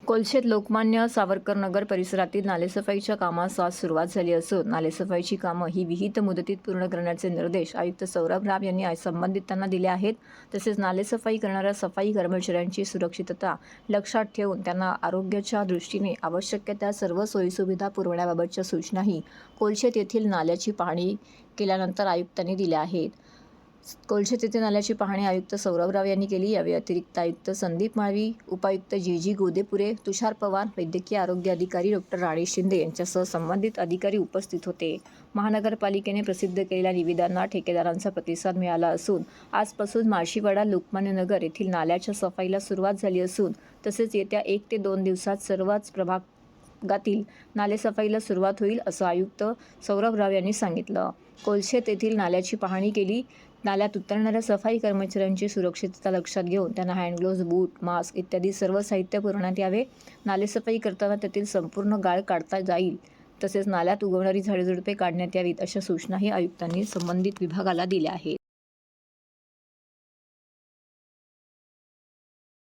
कोलशेत लोकमान्य सावरकर नगर परिसरातील नालेसफाईच्या कामास आज सुरुवात झाली असून नालेसफाईची कामं ही विहित मुदतीत पूर्ण करण्याचे निर्देश आयुक्त सौरभ राव यांनी संबंधितांना दिले आहेत। तसेच नालेसफाई करणाऱ्या सफाई कर्मचाऱ्यांची सुरक्षितता लक्षात ठेवून त्यांना आरोग्याच्या दृष्टीने आवश्यक त्या सर्व सोयीसुविधा पुरवण्याबाबतच्या सूचनाही कोलशेत येथील नाल्याची पाहणी केल्यानंतर आयुक्तांनी दिल्या आहेत। कोलशेत येथे नाल्याची पाहणी आयुक्त सौरभ राव यांनी केली। यावेळी अतिरिक्त आयुक्त संदीप माळवी, उपायुक्त जी गोदेपुरे, तुषार पवार, वैद्यकीय आरोग्य अधिकारी डॉ. राणी शिंदे यांच्यासह संबंधित अधिकारी उपस्थित होते। महानगरपालिकेने प्रसिद्ध केलेल्या निविदांना ठेकेदारांचा प्रतिसाद मिळाला असून आजपासून माळशीवाडा, लोकमान्य नगर येथील नाल्याच्या सफाईला सुरुवात झाली असून तसेच येत्या 1 ते 2 दिवसात सर्वच प्रभागातील नालेसफाईला सुरुवात होईल असं आयुक्त सौरभ राव यांनी सांगितलं। कोलशेत येथील नाल्याची पाहणी केली। नाल्यात उतरणाऱ्या सफाई कर्मचाऱ्यांची सुरक्षितता लक्षात घेऊन त्यांना हँडग्लोव्ज, बूट, मास्क इत्यादी सर्व साहित्य पुरवण्यात यावे। नालेसफाई करताना त्यातील संपूर्ण गाळ काढता जाईल तसेच नाल्यात उगवणारी झाडेझुडपे काढण्यात यावीत अशा सूचनाही आयुक्तांनी संबंधित विभागाला दिल्या आहेत।